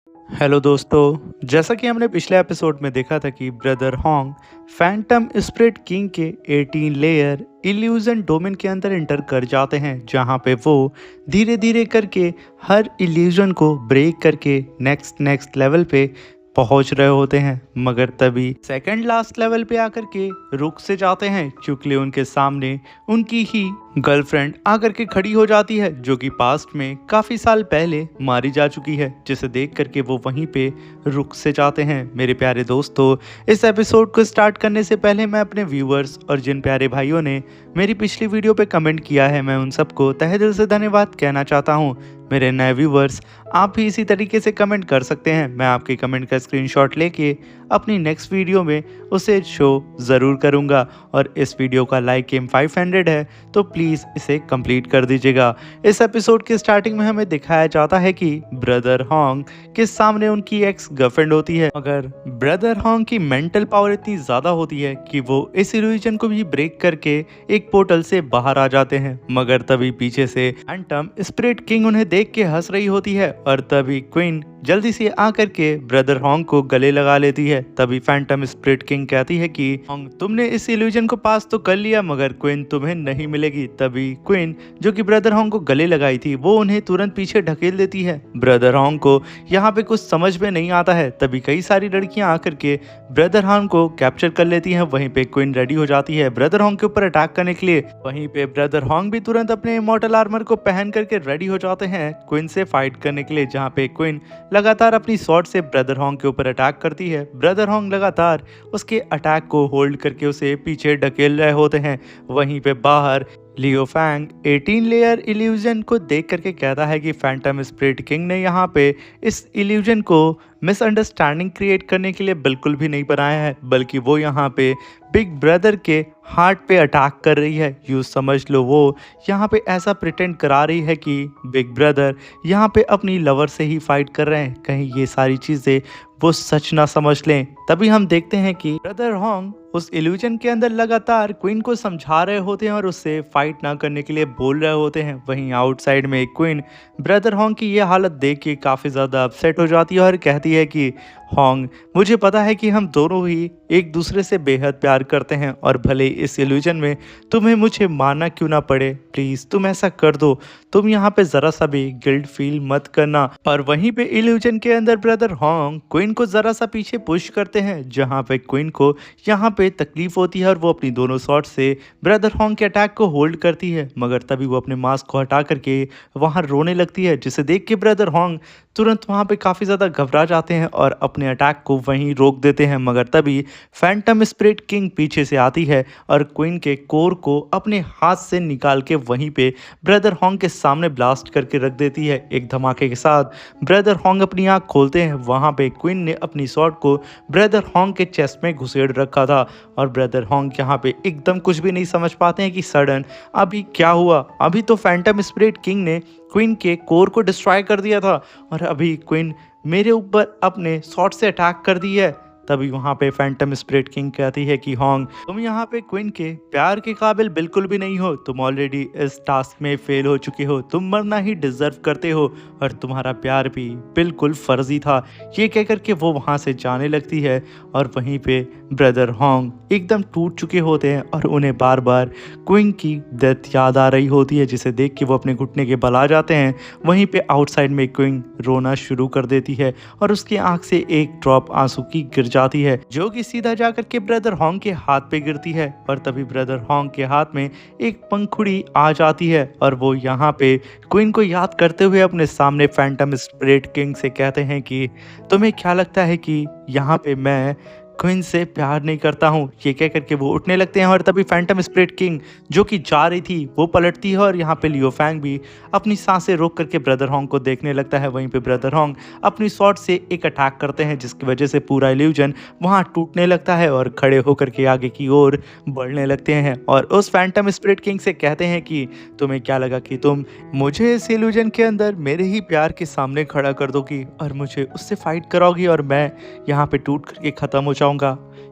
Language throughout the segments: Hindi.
हेलो दोस्तों, जैसा कि हमने पिछले एपिसोड में देखा था कि brother Hong Phantom spirit king के 18 लेयर इल्यूजन डोमेन के अंदर एंटर कर जाते हैं, जहां पे वो धीरे धीरे करके हर इल्यूजन को ब्रेक करके नेक्स्ट लेवल पे पहुंच रहे होते हैं। मगर तभी सेकंड लास्ट लेवल पे आकर के रुक से जाते हैं, क्योंकि उनके सामने उनकी ही गर्लफ्रेंड आकर के खड़ी हो जाती है, जो कि पास्ट में काफी साल पहले मारी जा चुकी है, जिसे देख करके वो वहीं पे रुक से जाते हैं। मेरे प्यारे दोस्तों, इस एपिसोड को स्टार्ट करने से पहले मैं अपने व्यूअर्स और जिन प्यारे भाइयों ने मेरी पिछली वीडियो पे कमेंट किया है, मैं उन सबको तहे दिल से धन्यवाद कहना चाहता हूँ। मेरे नए व्यूवर्स, आप भी इसी तरीके से कमेंट कर सकते हैं। मैं आपके कमेंट का स्क्रीनशॉट लेके अपनी नेक्स्ट वीडियो में उसे शो ज़रूर करूंगा। और इस वीडियो का लाइक एम 500 है, तो प्लीज़ इसे कंप्लीट कर दीजिएगा। इस एपिसोड के स्टार्टिंग में हमें दिखाया जाता है कि ब्रदर होंग के सामने उनकी एक्स गर्लफ्रेंड होती है, मगर ब्रदर होंग की मेंटल पावर इतनी ज़्यादा होती है कि वो इस इल्यूजन को भी ब्रेक करके एक पोर्टल से बाहर आ जाते हैं। मगर तभी पीछे से फैंटम स्पिरिट किंग उन्हें देख के हंस रही होती है, और तभी क्वीन जल्दी से आकर के ब्रदर होंग को गले लगा लेती है। तभी फैंटम स्पिरिट किंग कहती है कि होंग, तुमने इस इल्यूजन को पास तो कर लिया, मगर क्वीन तुम्हें नहीं मिलेगी। तभी क्वीन, जो कि ब्रदर होंग को गले लगाई थी, वो उन्हें तुरंत पीछे ढकेल देती है। ब्रदर होंग को यहाँ पे कुछ समझ में नहीं आता है। तभी कई सारी लड़कियां आकर के ब्रदर होंग को कैप्चर कर लेती हैं। वहीं पे क्वीन रेडी हो जाती है ब्रदर होंग के ऊपर अटैक करने के लिए। वहीं पे ब्रदर होंग भी तुरंत अपने इमॉर्टल आर्मर को पहन करके रेडी हो जाते हैं क्वीन से फाइट करने के लिए, जहाँ पे क्वीन लगातार अपनी स्वॉर्ड से ब्रदर होंग के ऊपर अटैक करती है। ब्रदर होंग लगातार उसके अटैक को होल्ड करके उसे पीछे ढकेल रहे होते हैं। वहीं पे बाहर लियो फैंग 18 लेयर इल्यूजन को देख करके कहता है कि फैंटम स्पिरिट किंग ने यहाँ पे इस इल्यूजन को मिसअंडरस्टैंडिंग क्रिएट करने के लिए बिल्कुल भी नहीं बनाया है, बल्कि वो यहाँ पे बिग ब्रदर के हार्ट पे अटैक कर रही है। यूँ समझ लो वो यहाँ पे ऐसा प्रिटेंड करा रही है कि बिग ब्रदर यहाँ पे अपनी लवर से ही फाइट कर रहे हैं, कहीं ये सारी चीज़ें वो सच ना समझ लें। तभी हम देखते हैं कि ब्रदर होंग उस इल्यूजन के अंदर लगातार क्वीन को समझा रहे होते हैं और उससे फाइट ना करने के लिए बोल रहे होते हैं। वहीं आउटसाइड में क्वीन ब्रदर होंग की ये हालत देख के काफ़ी ज़्यादा अपसेट हो जाती है और कहती है कि होंग, मुझे पता है कि हम दोनों ही एक दूसरे से बेहद प्यार करते हैं, और भले इस इल्यूजन में तुम्हें मुझे मानना क्यों ना पड़े, प्लीज़ तुम ऐसा कर दो। तुम यहाँ पे ज़रा सा भी गिल्ट फील मत करना। और वहीं पे इल्यूजन के अंदर ब्रदर होंग क्वीन को ज़रा सा पीछे पुश करते हैं, जहाँ पे क्वीन को यहाँ पे तकलीफ होती है और वो अपनी दोनों शॉट से ब्रदर होंग के अटैक को होल्ड करती है। मगर तभी वो अपने मास्क को हटा करके वहाँ रोने लगती है, जिसे देख के ब्रदर होंग तुरंत वहाँ पे काफ़ी ज़्यादा घबरा जाते हैं और अपने अटैक को वहीं रोक देते हैं। मगर तभी फैंटम स्पिरिट किंग पीछे से आती है और क्वीन के कोर को अपने हाथ से निकाल के वहीं पे ब्रदर होंग के सामने ब्लास्ट करके रख देती है। एक धमाके के साथ ब्रदर होंग अपनी आँख खोलते हैं। वहाँ पे क्वीन ने अपनी स्वॉर्ड को ब्रदर होंग के चेस्ट में घुसेड़ रखा था, और ब्रदर होंग यहाँ पे एकदम कुछ भी नहीं समझ पाते हैं कि सडन अभी क्या हुआ। अभी तो फैंटम स्पिरिट किंग ने क्वीन के कोर को डिस्ट्रॉय कर दिया था, और अभी क्वीन मेरे ऊपर अपने शॉट से अटैक कर दी है। तभी वहाँ पे फैंटम स्पिरिट किंग कहती है कि होंग, तुम यहाँ पे क्वीन के प्यार के काबिल बिल्कुल भी नहीं हो। तुम ऑलरेडी इस टास्क में फेल हो चुके हो। तुम मरना ही डिजर्व करते हो, और तुम्हारा प्यार भी बिल्कुल फर्जी था। ये कह करके वो वहाँ से जाने लगती है, और वहीं पे ब्रदर होंग एकदम टूट चुके होते हैं और उन्हें बार बार क्वीन की डेथ याद आ रही होती है, जिसे देख के वो अपने घुटने के बल आ जाते हैं। वहीं पे आउटसाइड में क्वीन रोना शुरू कर देती है और उसकी आंख से एक ड्रॉप आंसू की गिर जाती है, जो कि सीधा जाकर के ब्रदर होंग के हाथ पे गिरती है। और तभी ब्रदर होंग के हाथ में एक पंखुड़ी आ जाती है, और वो यहाँ पे क्वीन को याद करते हुए अपने सामने फैंटम स्पिरिट किंग से कहते हैं कि तुम्हें क्या लगता है कि यहाँ पे मैं क्वीन से प्यार नहीं करता हूँ। ये कह करके वो उठने लगते हैं, और तभी फैंटम स्पिरिट किंग जो कि जा रही थी वो पलटती है, और यहाँ पे लियो फैंग भी अपनी सांसें रोक करके ब्रदर होंग को देखने लगता है। वहीं पे ब्रदर होंग अपनी शॉट से एक अटैक करते हैं, जिसकी वजह से पूरा इल्यूजन वहाँ टूटने लगता है और खड़े होकर के आगे की ओर बढ़ने लगते हैं, और उस फैंटम स्पिरिट किंग से कहते हैं कि तुम्हें क्या लगा कि तुम मुझे इस इल्यूजन के अंदर मेरे ही प्यार के सामने खड़ा कर दोगी और मुझे उससे फाइट कराओगी, और मैं यहाँ पे टूट करके ख़त्म हो जाऊँगा।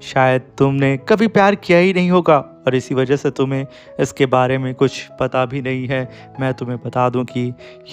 शायद तुमने कभी प्यार किया ही नहीं होगा, और इसी वजह से तुम्हें इसके बारे में कुछ पता भी नहीं है। मैं तुम्हें बता दूं कि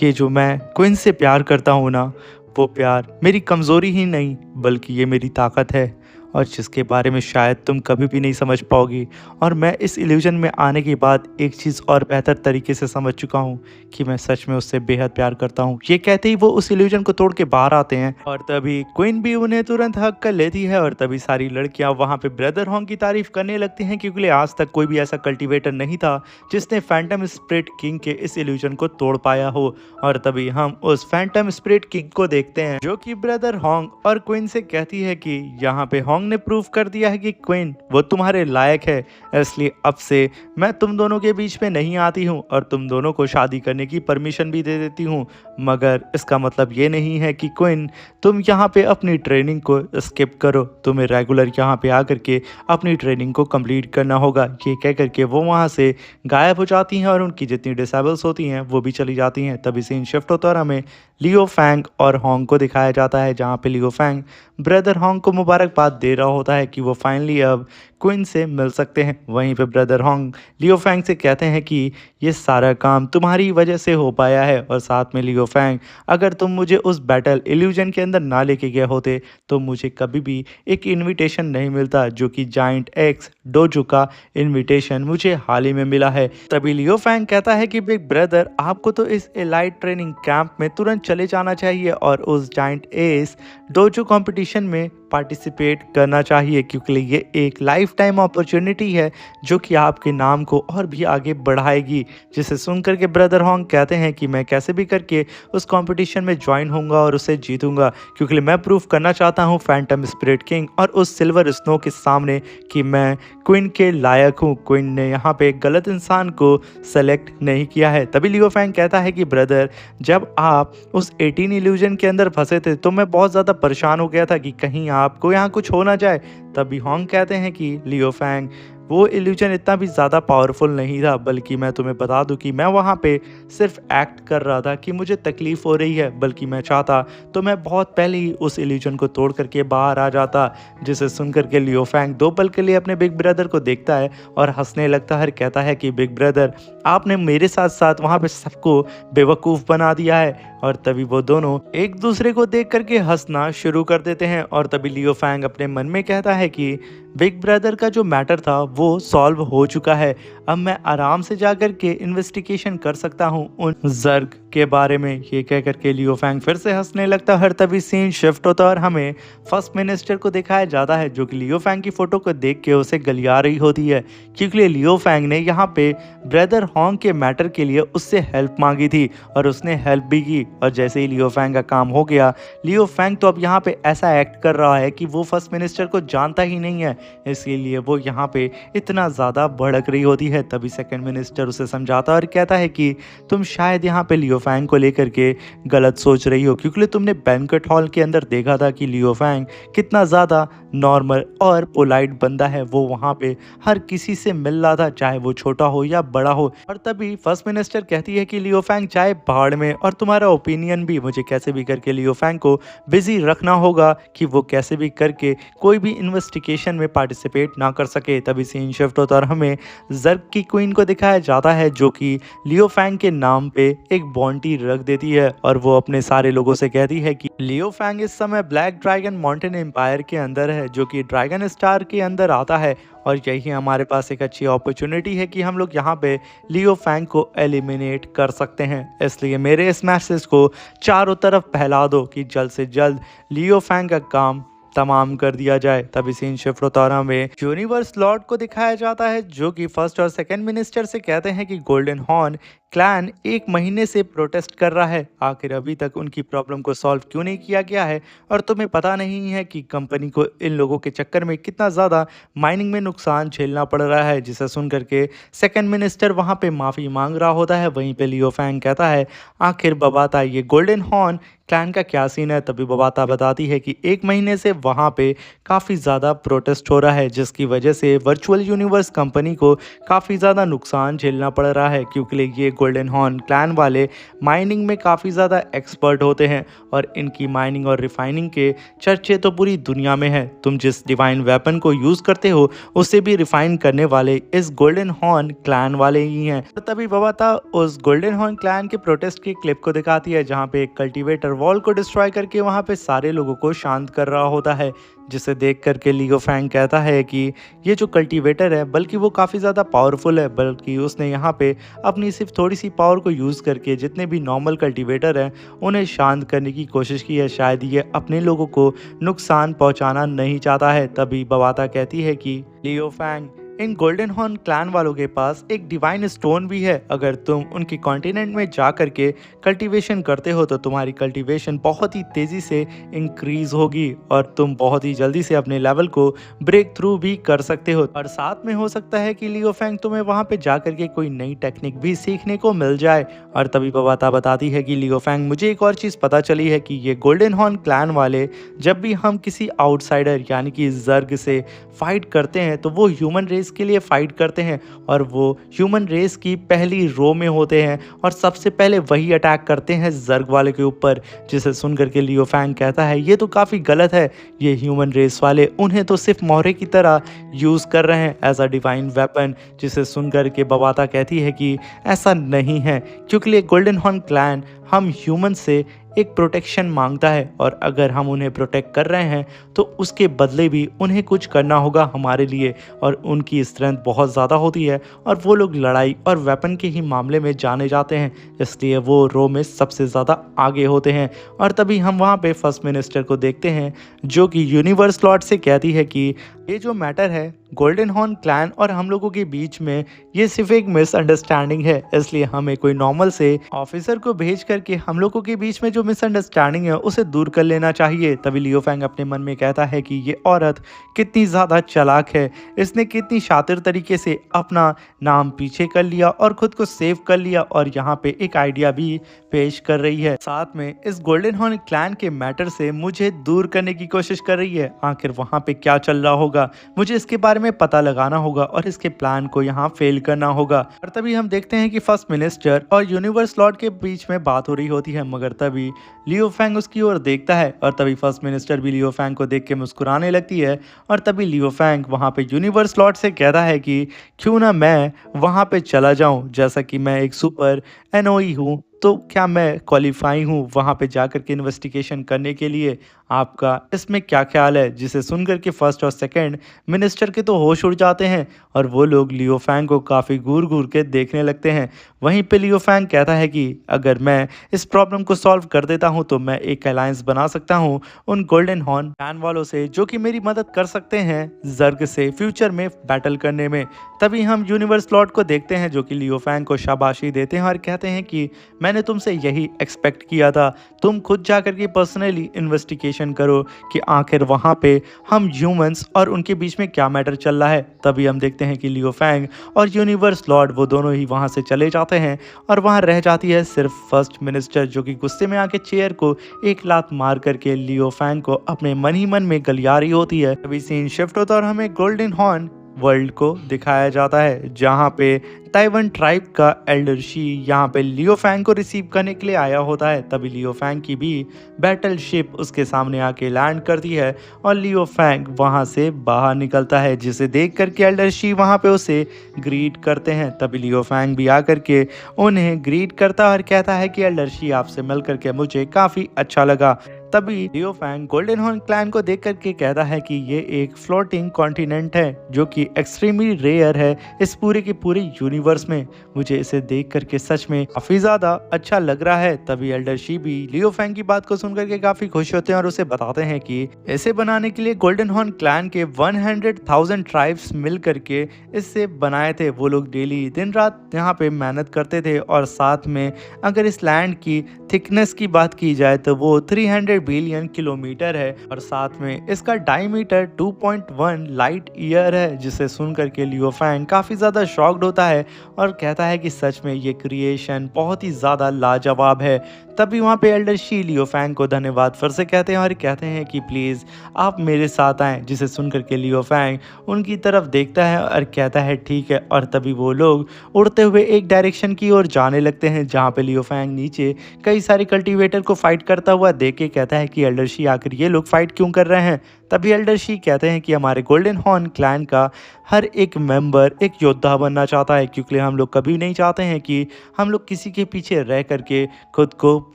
ये जो मैं क्वीन से प्यार करता हूँ ना, वो प्यार मेरी कमज़ोरी ही नहीं बल्कि ये मेरी ताकत है और जिसके बारे में शायद तुम कभी भी नहीं समझ पाओगी। और मैं इस इल्यूजन में आने के बाद एक चीज़ और बेहतर तरीके से समझ चुका हूँ कि मैं सच में उससे बेहद प्यार करता हूँ। ये कहते ही वो उस इल्यूजन को तोड़ के बाहर आते हैं और तभी क्वीन भी उन्हें तुरंत हक कर लेती है और तभी सारी लड़कियां वहाँ पे ब्रदर हॉन्ग की तारीफ करने लगती हैं क्योंकि आज तक कोई भी ऐसा कल्टीवेटर नहीं था जिसने फैंटम स्पिरिट किंग के इस इल्यूजन को तोड़ पाया हो। और तभी हम उस फैंटम स्पिरिट किंग को देखते हैं जो कि ब्रदर हॉन्ग और क्वीन से कहती है कि यहाँ पे हॉन्ग ने प्रूव कर दिया है कि क्वीन वो तुम्हारे लायक है, इसलिए अब से मैं तुम दोनों के बीच में नहीं आती हूँ और तुम दोनों को शादी करने की परमिशन भी दे देती हूँ। मगर इसका मतलब ये नहीं है कि क्वीन तुम यहाँ पे अपनी ट्रेनिंग को स्किप करो, तुम्हें रेगुलर यहाँ पे आकर के अपनी ट्रेनिंग को कंप्लीट करना होगा। ये कह करके वो वहाँ से गायब हो जाती हैं और उनकी जितनी डिसेबल्स होती हैं वो भी चली जाती हैं। तभी सीन शिफ्ट होता है और हमें लियो फैंग और हॉन्ग को दिखाया जाता है जहाँ पे लियो फैंग ब्रदर हॉन्ग को मुबारकबाद दे रहा होता है कि वो फाइनली अब क्वीन से मिल सकते हैं। वहीं पे ब्रदर हॉन्ग लियो फैंग से कहते हैं कि ये सारा काम तुम्हारी वजह से हो पाया है और साथ में लियो फैंग अगर तुम मुझे उस बैटल इल्यूजन के अंदर ना लेके गए होते तो मुझे कभी भी एक इनविटेशन नहीं मिलता जो कि जाइंट एक्स डोजो का इनविटेशन मुझे हाल ही में मिला है। तभी लियो फैंग कहता है कि बिग ब्रदर आपको तो इस एलाइट ट्रेनिंग कैंप में तुरंत चले जाना चाहिए और उस जाइंट एस डोजो कंपटीशन में पार्टिसिपेट करना चाहिए क्योंकि ये एक लाइफ टाइम अपॉर्चुनिटी है जो कि आपके नाम को और भी आगे बढ़ाएगी। जिसे सुनकर के ब्रदर हॉन्ग कहते हैं कि मैं कैसे भी करके उस कंपटीशन में ज्वाइन होऊंगा और उसे जीतूंगा क्योंकि मैं प्रूफ करना चाहता हूं फैंटम स्पिरिट किंग और उस सिल्वर स्नो के सामने कि मैं क्वीन के लायक हूं। क्वीन ने यहाँ पे एक गलत इंसान को सेलेक्ट नहीं किया है। तभी लियो फैंग कहता है कि ब्रदर जब आप उस 18 इल्यूजन के अंदर फंसे थे तो मैं बहुत ज़्यादा परेशान हो गया था कि कहीं आपको यहाँ कुछ हो ना जाए। तभी हॉन्ग कहते हैं कि लियो फैंग वो इल्यूजन इतना भी ज़्यादा पावरफुल नहीं था बल्कि मैं तुम्हें बता दूं कि मैं वहाँ पे सिर्फ एक्ट कर रहा था कि मुझे तकलीफ़ हो रही है, बल्कि मैं चाहता तो मैं बहुत पहले ही उस इल्यूजन को तोड़ करके बाहर आ जाता। जिसे सुनकर के लियो फैंग दो पल के लिए अपने बिग ब्रदर को देखता है और हंसने लगता है, कहता है कि बिग ब्रदर आपने मेरे साथ साथ वहाँ पे सबको बेवकूफ़ बना दिया है। और तभी वो दोनों एक दूसरे को देख करके हंसना शुरू कर देते हैं और तभी लियो फैंग अपने मन में कहता है कि बिग ब्रदर का जो मैटर था वो सॉल्व हो चुका है, अब मैं आराम से जाकर के इन्वेस्टिगेशन कर सकता हूँ उन जर्ग के बारे में। ये कह करके लियो फैंग फिर से हंसने लगता है। तभी सीन शिफ्ट होता है और हमें फर्स्ट मिनिस्टर को दिखाया जाता है जो कि लियो फैंग की फोटो को देख के उसे गलिया रही होती है क्योंकि लियो फैंग ने यहाँ पे ब्रदर हॉन्ग के मैटर के लिए उससे हेल्प मांगी थी और उसने हेल्प भी की। और जैसे ही लियो फैंग का काम हो गया, लियो फैंग तो अब यहाँ पे ऐसा एक्ट कर रहा है कि वो फर्स्ट मिनिस्टर को जानता ही नहीं है, इसीलिए वो यहाँ पे इतना ज़्यादा भड़क रही होती है। तभी सेकंड मिनिस्टर उसे समझाता और कहता है कि तुम शायद यहाँ पे लियो फैंग को लेकर के गलत सोच रही हो क्योंकि तुमने बैंक्वेट हॉल के अंदर देखा था कि लियो फैंग कितना ज़्यादा नॉर्मल और पोलाइट बंदा है। वो वहाँ पे हर किसी से मिल रहा था, चाहे वो छोटा हो या बड़ा हो। और तभी फर्स्ट मिनिस्टर कहती है कि लियो फैंग चाहे भाड़ में, और तुम्हारा ओपिनियन भी, मुझे कैसे भी करके लियो फैंग को बिजी रखना होगा कि वो कैसे भी करके कोई भी इन्वेस्टिगेशन में पार्टिसिपेट ना कर सके। तभी सीन शिफ्ट होता और हमें जर्ग की क्वीन को दिखाया जाता है जो कि लियो फैंग के नाम पे एक बॉन्टी रख देती है और वो अपने सारे लोगों से कहती है कि लियो फैंग इस समय ब्लैक ड्रैगन माउंटेन एम्पायर के अंदर है जो कि ड्रैगन स्टार के अंदर आता है और यही हमारे पास एक अच्छी अपॉर्चुनिटी है कि हम लोग यहाँ पे लियो फैंग को एलिमिनेट कर सकते हैं। इसलिए मेरे इस मैसेज को चारों तरफ फैला दो कि जल्द से जल्द लियो फैंग का काम तमाम कर दिया जाए। तभी सीन शिफ्ट होता और हमें यूनिवर्स लॉर्ड को दिखाया जाता है जो कि फर्स्ट और सेकंड मिनिस्टर से कहते हैं कि गोल्डन हॉर्न क्लैन एक महीने से प्रोटेस्ट कर रहा है, आखिर अभी तक उनकी प्रॉब्लम को सॉल्व क्यों नहीं किया गया है और तुम्हें पता नहीं है कि कंपनी को इन लोगों के चक्कर में कितना ज़्यादा माइनिंग में नुकसान झेलना पड़ रहा है। जिसे सुन करके सेकंड मिनिस्टर वहाँ पे माफ़ी मांग रहा होता है। वहीं पे लियो फैंग कहता है आखिर बबाता ये गोल्डन हॉर्न क्लैन का क्या सीन है। तभी बबाता बताती है कि एक महीने से वहाँ पे काफ़ी ज़्यादा प्रोटेस्ट हो रहा है जिसकी वजह से वर्चुअल यूनिवर्स कंपनी को काफ़ी ज़्यादा नुकसान झेलना पड़ रहा है क्योंकि ये गोल्डन हॉर्न क्लैन वाले माइनिंग में काफ़ी ज़्यादा एक्सपर्ट होते हैं और इनकी माइनिंग और रिफाइनिंग के चर्चे तो पूरी दुनिया में है। तुम जिस डिवाइन वेपन को यूज़ करते हो उसे भी रिफाइन करने वाले इस गोल्डन हॉर्न क्लैन वाले ही हैं। तो तभी बवाता उस गोल्डन हॉर्न क्लैन के प्रोटेस्ट की क्लिप को दिखाती है जहाँ पे एक कल्टीवेटर वॉल को डिस्ट्रॉय करके वहाँ पे सारे लोगों को शांत कर रहा होता है, जिसे देख करके लियो फैंग कहता है कि ये जो कल्टीवेटर है बल्कि वो काफ़ी ज़्यादा पावरफुल है, बल्कि उसने यहाँ पे अपनी सिर्फ थोड़ी सी पावर को यूज़ करके जितने भी नॉर्मल कल्टीवेटर हैं उन्हें शांत करने की कोशिश की है। शायद ये अपने लोगों को नुकसान पहुँचाना नहीं चाहता है। तभी बवाता कहती है कि लियो फैंग, इन गोल्डन हॉर्न क्लैन वालों के पास एक डिवाइन स्टोन भी है। अगर तुम उनकी कॉन्टिनेंट में जा करके कल्टीवेशन करते हो तो तुम्हारी कल्टीवेशन बहुत ही तेज़ी से इंक्रीज होगी और तुम बहुत ही जल्दी से अपने लेवल को ब्रेक थ्रू भी कर सकते हो। और साथ में हो सकता है कि लियो फैंग तुम्हें वहाँ पे जा करके कोई नई टेक्निक भी सीखने को मिल जाए। और तभी बवाता बताती है कि लियो फैंग, मुझे एक और चीज़ पता चली है कि ये गोल्डन हॉर्न क्लैन वाले जब भी हम किसी आउटसाइडर यानी कि जर्ग से फाइट करते हैं तो वो ह्यूमन रेस के लिए फाइट करते हैं और वो ह्यूमन रेस की पहली रो में होते हैं और सबसे पहले वही अटैक करते हैं जर्ग वाले के ऊपर। जिसे सुनकर के लियो फैंग कहता है ये तो काफ़ी गलत है, ये ह्यूमन रेस वाले उन्हें तो सिर्फ मोहरे की तरह यूज़ कर रहे हैं एज अ डिवाइन वेपन। जिसे सुनकर के बवाता कहती है कि ऐसा नहीं है, क्योंकि ये गोल्डन हॉर्न क्लैन हम ह्यूमन से एक प्रोटेक्शन मांगता है और अगर हम उन्हें प्रोटेक्ट कर रहे हैं तो उसके बदले भी उन्हें कुछ करना होगा हमारे लिए। और उनकी स्ट्रेंथ बहुत ज़्यादा होती है और वो लोग लड़ाई और वेपन के ही मामले में जाने जाते हैं, इसलिए वो रो में सबसे ज़्यादा आगे होते हैं। और तभी हम वहाँ पे फर्स्ट मिनिस्टर को देखते हैं जो कि यूनिवर्स लॉर्ड से कहती है कि ये जो मैटर है गोल्डन हॉर्न क्लैन और हम लोगों के बीच में ये सिर्फ एक मिसअंडरस्टैंडिंग है, इसलिए हमें कोई नॉर्मल से ऑफिसर को भेज करके हम लोगों के बीच में जो मिसअंडरस्टैंडिंग है उसे दूर कर लेना चाहिए। तभी लियो फैंग अपने मन में कहता है कि ये औरत कितनी ज़्यादा चालाक है, इसने कितनी शातिर तरीके से अपना नाम पीछे कर लिया और खुद को सेव कर लिया और यहाँ पे एक आइडिया भी पेश कर रही है, साथ में इस गोल्डन हॉर्न क्लैन के मैटर से मुझे दूर करने की कोशिश कर रही है। आखिर वहाँ पे क्या चल रहा होगा, मुझे इसके बारे में पता लगाना होगा और इसके प्लान को यहाँ फेल करना होगा। और तभी हम देखते हैं कि फर्स्ट मिनिस्टर और यूनिवर्स लॉर्ड के बीच में बात हो रही होती है, मगर तभी लियो फैंग उसकी ओर देखता है और तभी फर्स्ट मिनिस्टर भी लियो फैंग को देख के मुस्कुराने लगती है। और तभी लियो फैंग वहाँ पे यूनिवर्स लॉर्ड से कहता है कि क्यों ना मैं वहाँ पे चला जाऊँ, जैसा कि मैं एक सुपर एनओई हूँ तो क्या मैं क्वालिफाई हूँ वहाँ पे जाकर के इन्वेस्टिगेशन करने के लिए, आपका इसमें क्या ख्याल है। जिसे सुनकर के फर्स्ट और सेकंड मिनिस्टर के तो होश उड़ जाते हैं और वो लोग लियो फैंग को काफ़ी घूर घूर के देखने लगते हैं। वहीं पे लियो फैंग कहता है कि अगर मैं इस प्रॉब्लम को सॉल्व कर देता हूँ तो मैं एक अलायंस बना सकता हूँ उन गोल्डन हॉर्न क्लैन वालों से जो कि मेरी मदद कर सकते हैं जर्ग से फ्यूचर में बैटल करने में। तभी हम यूनिवर्स लॉर्ड को देखते हैं जो कि लियो फैंग को शाबाशी देते हैं और कहते हैं कि मैंने तुमसे यही एक्सपेक्ट किया था, तुम खुद जाकर के पर्सनली इन्वेस्टिगेशन करो कि आखिर वहाँ पे हम ह्यूमंस और उनके बीच में क्या मैटर चल रहा है। तभी हम देखते हैं कि लियो फैंग और यूनिवर्स लॉर्ड वो दोनों ही वहाँ से चले जाते हैं और वहाँ रह जाती है सिर्फ फर्स्ट मिनिस्टर जो कि गुस्से में आके चेयर को एक लात मार करके लियो फैंग को अपने मन ही मन में गलिया रही होती है। तभी सीन शिफ्ट होता है और हमें गोल्डन हॉर्न वर्ल्ड को दिखाया जाता है जहाँ पे ताइवान ट्राइब का एल्डर शी यहाँ पे लियो फैंग को रिसीव करने के लिए आया होता है। तभी लियो फैंग की भी बैटल शिप उसके सामने आके लैंड करती है और लियो फैंग वहाँ से बाहर निकलता है, जिसे देख करके एल्डर शी वहाँ पे उसे ग्रीट करते हैं। तभी लियो फैंग भी आकर के उन्हें ग्रीट करता है और कहता है कि एल्डर शी आपसे मिल करके मुझे काफ़ी अच्छा लगा। तभी लियो फैंग गोल्डन हॉर्न क्लैन को देख करके कहता है कि ये एक फ्लोटिंग कॉन्टिनेंट है जो कि एक्सट्रीमली रेयर है इस पूरे के पूरे यूनिवर्स में। मुझे इसे देख करके सच में काफी ज्यादा अच्छा लग रहा है। तभी एल्डर शी भी लियो फैंग की बात को सुनकर के काफी खुश होते हैं और उसे बताते हैं कि इसे बनाने के लिए गोल्डन हॉर्न क्लैन के 100,000 ट्राइब्स मिल करके इससे बनाए थे। वो लोग डेली दिन रात यहाँ पे मेहनत करते थे और साथ में अगर इस लैंड की थिकनेस की बात की जाए तो वो 300 बिलियन किलोमीटर है और साथ में इसका डायमीटर 2.1 लाइट ईयर है, जिसे सुनकर के लियो फैंग काफ़ी ज़्यादा शॉक्ड होता है और कहता है कि सच में ये क्रिएशन बहुत ही ज़्यादा लाजवाब है। तभी वहाँ पे एल्डर शी लियो फैंग को धन्यवाद फिर से कहते हैं और कहते हैं कि प्लीज़ आप मेरे साथ आएँ, जिसे सुनकर के लियो फैंग उनकी तरफ देखता है और कहता है ठीक है। और तभी वो लोग उड़ते हुए एक डायरेक्शन की ओर जाने लगते हैं, जहाँ पे लियो फैंग नीचे कई सारे कल्टीवेटर को फाइट करता हुआ देख के कहता है कि एल्डर शी आखिर ये लोग फाइट क्यों कर रहे हैं। तभी एल्डर शी कहते हैं कि हमारे गोल्डन हॉर्न क्लैन का हर एक मेंबर एक योद्धा बनना चाहता है, क्योंकि हम लोग कभी नहीं चाहते हैं कि हम लोग किसी के पीछे रह करके खुद को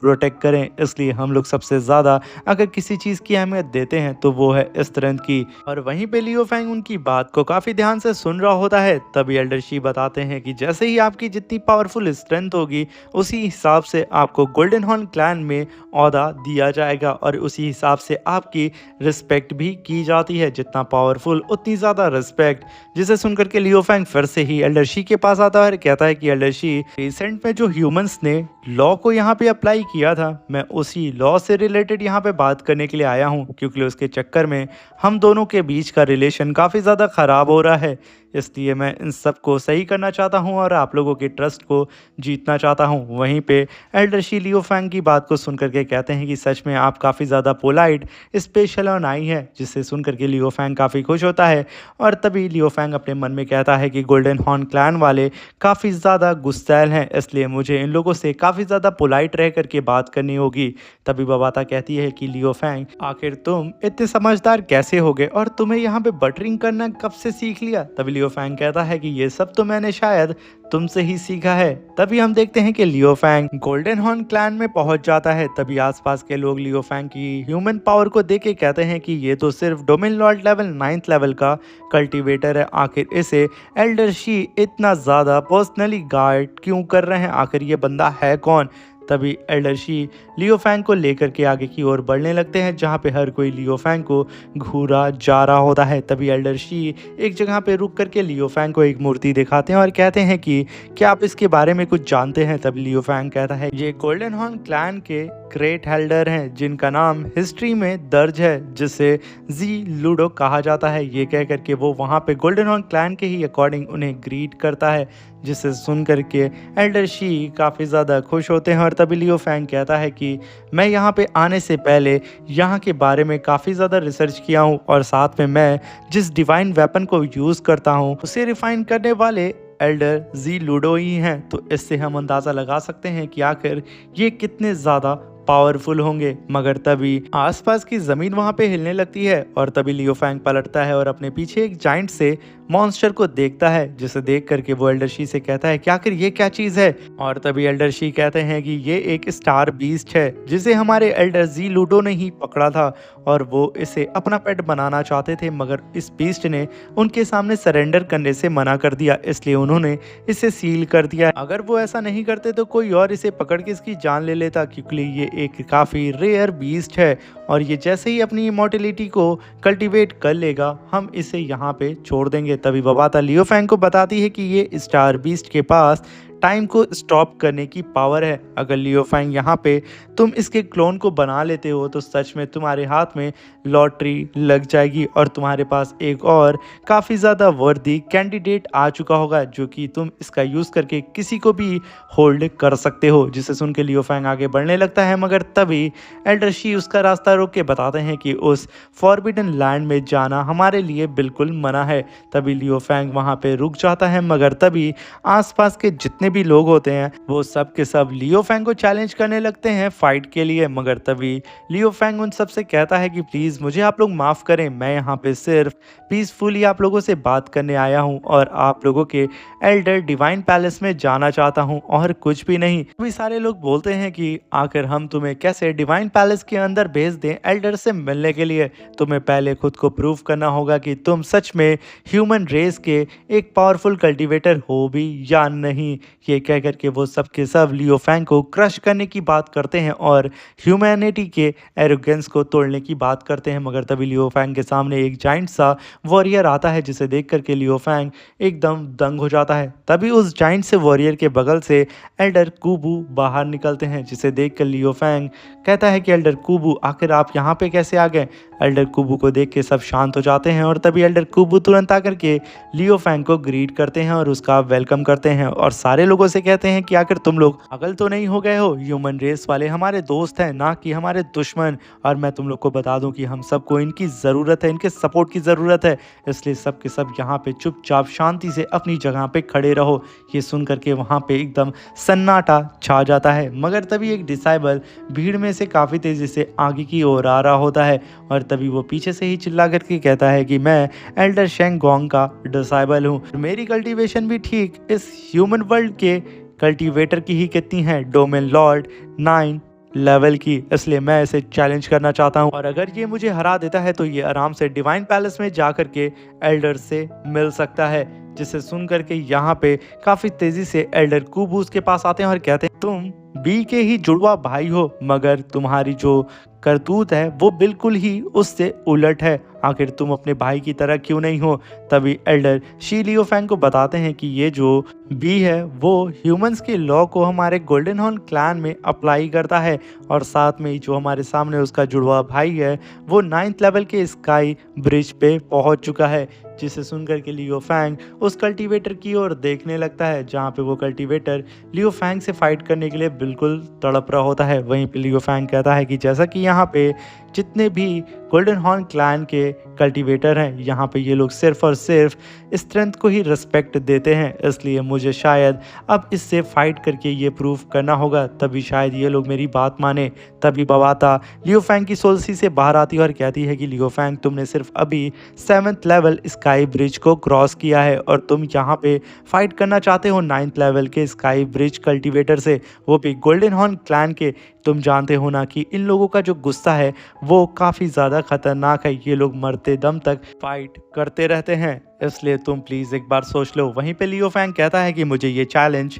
प्रोटेक्ट करें। इसलिए हम लोग सबसे ज़्यादा अगर किसी चीज़ की अहमियत देते हैं तो वो है स्ट्रेंथ की। और वहीं पे लियो फैंग उनकी बात को काफ़ी ध्यान से सुन रहा होता है। तभी एल्डर शी बताते हैं कि जैसे ही आपकी जितनी पावरफुल स्ट्रेंथ होगी उसी हिसाब से आपको गोल्डन हॉर्न क्लैन में ओहदा दिया जाएगा और उसी हिसाब से आपकी रिस्पेक्ट भी की जाती है। जितना पावरफुल उतनी ज़्यादा रिस्पेक्ट। जिसे सुनकर के लियो फैंग फिर से ही एल्डर शी के पास आता है और कहता है कि एल्डर शी, रिसेंट में जो ह्यूमंस ने लॉ को यहाँ पे अप्लाई किया था, मैं उसी लॉ से रिलेटेड यहाँ पे बात करने के लिए आया हूँ, क्योंकि उसके चक्कर में हम दोनों के बीच का रिलेशन काफ़ी ज़्यादा ख़राब हो रहा है। इसलिए मैं इन सब को सही करना चाहता हूँ और आप लोगों के ट्रस्ट को जीतना चाहता हूँ। वहीं पे एल्डर शी लियो फैंग की बात को सुनकर के कहते हैं कि सच में आप काफ़ी ज़्यादा पोलाइट, स्पेशल और नाई है, जिससे सुनकर के लियो फैंग काफ़ी खुश होता है। और तभी लियो फैंग अपने मन में कहता है कि गोल्डन हॉर्न क्लैन वाले काफ़ी ज़्यादा गुस्सैल हैं, इसलिए मुझे इन लोगों से काफ़ी ज़्यादा पोलाइट रह करके बात करनी होगी। तभी बबाता कहती है कि लियो फैंग, आखिर तुम इतने समझदार कैसे हो गए और तुम्हें यहाँ पे बटरिंग करना कब से सीख लिया। तभी लियो फैंग कहता है कि ये सब तो मैंने शायद तुमसे ही सीखा है। तभी हम देखते हैं कि लियो फैंग गोल्डन हॉर्न क्लैन में पहुंच जाता है। तभी आसपास के लोग लियो फैंग की ह्यूमन पावर को देख के कहते हैं कि ये तो सिर्फ domain Lord level 9th level का कल्टीवेटर है, आखिर इसे एल्डर शी इतना ज़्यादा पर्सनली गार्ड क्यों कर रहे हैं, आखिर ये बंदा है कौन। तभी एल्डर शी लियो फैंग को लेकर के आगे की ओर बढ़ने लगते हैं, जहाँ पे हर कोई लियो फैंग को घूरा जा रहा होता है। तभी एल्डर शी एक जगह पे रुक करके लियो फैंग को एक मूर्ति दिखाते हैं और कहते हैं कि क्या आप इसके बारे में कुछ जानते हैं। तभी लियो फैंग कहता है ये गोल्डन हॉर्न क्लैन के ग्रेट हेल्डर हैं, जिनका नाम हिस्ट्री में दर्ज है, जिसे जी लूडो कहा जाता है। ये कह करके वो वहाँ पे गोल्डन हॉर्न क्लैन के ही अकॉर्डिंग उन्हें ग्रीट करता है, जिसे सुन करके एल्डर शी काफ़ी ज़्यादा खुश होते हैं। और तभी लियो फैंग कहता है कि मैं यहाँ पे आने से पहले यहाँ के बारे में काफ़ी ज़्यादा रिसर्च किया हूँ और साथ में मैं जिस डिवाइन वेपन को यूज़ करता हूँ उसे रिफाइन करने वाले एल्डर जी लूडो ही हैं। तो इससे हम अंदाज़ा लगा सकते हैं कि आखिर ये कितने ज़्यादा पावरफुल होंगे। मगर तभी आसपास की ज़मीन वहाँ पे हिलने लगती है और तभी लियो फैंग पलटता है और अपने पीछे एक जाइंट से मॉन्स्टर को देखता है, जिसे देख करके वो एल्डर शी से कहता है कि आखिर ये क्या चीज़ है। और तभी एल्डर शी कहते हैं कि ये एक स्टार बीस्ट है, जिसे हमारे एल्डर जी लूडो ने ही पकड़ा था और वो इसे अपना पेट बनाना चाहते थे, मगर इस बीस्ट ने उनके सामने सरेंडर करने से मना कर दिया, इसलिए उन्होंने इसे सील कर दिया। अगर वो ऐसा नहीं करते तो कोई और इसे पकड़ के इसकी जान ले लेता, क्योंकि ये एक काफ़ी रेयर बीस्ट है और ये जैसे ही अपनी इमॉर्टलिटी को कल्टीवेट कर लेगा हम इसे यहाँ पे छोड़ देंगे। तभी बबाता लियो फैंग को बताती है कि ये स्टार बीस्ट के पास टाइम को स्टॉप करने की पावर है। अगर लियो फैंग यहाँ पे तुम इसके क्लोन को बना लेते हो तो सच में तुम्हारे हाथ में लॉटरी लग जाएगी और तुम्हारे पास एक और काफ़ी ज़्यादा वर्दी कैंडिडेट आ चुका होगा, जो कि तुम इसका यूज़ करके किसी को भी होल्ड कर सकते हो। जिसे सुन के लियो फैंग आगे बढ़ने लगता है, मगर तभी एल्डर शी उसका रास्ता रोक के बताते हैं कि उस फॉरबिडन लैंड में जाना हमारे लिए बिल्कुल मना है। तभी लियो फैंग वहाँ पे रुक जाता है, मगर तभी आसपास के जितने भी लोग होते हैं वो सब के सब लियो फैंग को चैलेंज करने लगते हैं फाइट के लिए। मगर तभी लियो फैंग उन सब से कहता है कि प्लीज़ मुझे आप लोग माफ़ करें, मैं यहाँ पे सिर्फ पीसफुली आप लोगों से बात करने आया हूँ और आप लोगों के एल्डर डिवाइन पैलेस में जाना चाहता हूँ और कुछ भी नहीं। भी सारे लोग बोलते हैं कि आखिर हम तुम्हें कैसे डिवाइन पैलेस के अंदर भेज दें एल्डर से मिलने के लिए। तुम्हें पहले खुद को प्रूव करना होगा कि तुम सच में ह्यूमन रेस के एक पावरफुल कल्टीवेटर हो भी या नहीं। ये कह कर के वो सब के सब लियो फैंग को क्रश करने की बात करते हैं और ह्यूमैनिटी के एरोगेंस को तोड़ने की बात करते हैं। मगर तभी लियो फैंग के सामने एक जाइंट सा वॉरियर आता है जिसे देख कर के लियो फैंग एकदम दंग हो जाता है। तभी उस जाइंट से वॉरियर के बगल से एल्डर कुबू बाहर निकलते हैं, जिसे देख कर लियो फैंग कहता है कि एल्डर कुबू आखिर आप यहाँ पे कैसे आ गए। एल्डर कुबू को देख के सब शांत हो जाते हैं और तभी एल्डर कुबू तुरंत आकर के लियो फैंग को ग्रीट करते हैं और उसका वेलकम करते हैं और सारे लोगों से कहते हैं कि आखिर तुम लोग पागल तो नहीं हो गए हो, ह्यूमन रेस वाले हमारे दोस्त हैं ना कि हमारे दुश्मन। और मैं तुम लोग को बता दूं कि हम सबको इनकी ज़रूरत है, इनके सपोर्ट की ज़रूरत है, इसलिए सब के सब यहाँ पे चुपचाप शांति से अपनी जगह पे खड़े रहो। ये सुन करके वहाँ पे एकदम सन्नाटा छा जाता है। मगर तभी एक डिसाइबल भीड़ में से काफ़ी तेज़ी से आगे की ओर आ रहा होता है और तभी वो पीछे से ही चिल्ला करके कहता है कि मैं एल्डर शेंगोंग का डिसाइबल हूँ, मेरी कल्टीवेशन भी ठीक इस ह्यूमन वर्ल्ड के कल्टीवेटर की ही कितनी है, डोमेन लॉर्ड 9 लेवल की, इसलिए मैं इसे चैलेंज करना चाहता हूँ और अगर ये मुझे हरा देता है तो ये आराम से डिवाइन पैलेस में जा करके एल्डर से मिल सकता है। जिसे सुन करके यहाँ पे काफ़ी तेज़ी से एल्डर कुबूस के पास आते हैं और कहते हैं तुम बी के ही जुड़वा भाई हो, मगर तुम्हारी जो करतूत है वो बिल्कुल ही उससे उलट है, आखिर तुम अपने भाई की तरह क्यों नहीं हो। तभी एल्डर शी लियो फैंग को बताते हैं कि ये जो बी है वो ह्यूमंस के लॉ को हमारे गोल्डन हॉर्न क्लैन में अप्लाई करता है और साथ में ही जो हमारे सामने उसका जुड़वा भाई है वो 9th लेवल के स्काई ब्रिज पे पहुंच चुका है। जिसे सुनकर के लियो फैंग उस कल्टीवेटर की ओर देखने लगता है जहाँ पे वो कल्टीवेटर लियो फैंग से फाइट करने के लिए बिल्कुल तड़प रहा होता है। वहीं पे लियो फैंग कहता है कि जैसा कि यहाँ पे जितने भी गोल्डन हॉर्न क्लैन के कल्टीवेटर हैं यहाँ पे ये लोग सिर्फ और सिर्फ स्ट्रेंथ को ही रिस्पेक्ट देते हैं, इसलिए मुझे शायद अब इससे फाइट करके ये प्रूफ करना होगा, तभी शायद ये लोग मेरी बात माने। तभी बवाता लियो फैंग की सोल्सी से बाहर आती है और कहती है कि लियो फैंग तुमने सिर्फ अभी 7th लेवल स्काई ब्रिज को क्रॉस किया है और तुम यहाँ पे फाइट करना चाहते हो 9th लेवल के स्काई ब्रिज कल्टीवेटर से, वो भी गोल्डन हॉर्न क्लैन के। तुम जानते हो ना कि इन लोगों का जो गुस्सा है वो काफ़ी ज़्यादा खतरनाक है, ये लोग मरते दम तक फाइट करते रहते हैं, इसलिए तुम प्लीज़ एक बार सोच लो। वहीं पे लियो फैंग कहता है कि मुझे ये चैलेंज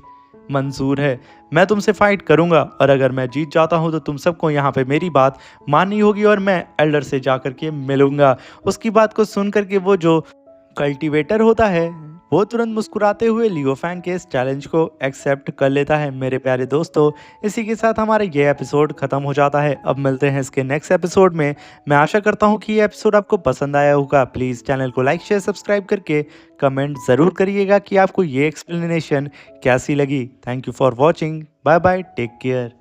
मंजूर है, मैं तुमसे फाइट करूंगा और अगर मैं जीत जाता हूं तो तुम सबको यहाँ पे मेरी बात माननी होगी और मैं एल्डर से जा करके मिलूंगा। उसकी बात को सुन करके वो जो कल्टीवेटर होता है वो तुरंत मुस्कुराते हुए लियो फैंग के इस चैलेंज को एक्सेप्ट कर लेता है। मेरे प्यारे दोस्तों, इसी के साथ हमारा ये एपिसोड खत्म हो जाता है। अब मिलते हैं इसके नेक्स्ट एपिसोड में। मैं आशा करता हूँ कि ये एपिसोड आपको पसंद आया होगा। प्लीज़ चैनल को लाइक शेयर सब्सक्राइब करके कमेंट ज़रूर करिएगा कि आपको ये एक्सप्लेनेशन कैसी लगी। Thank you for watching, bye bye, take care.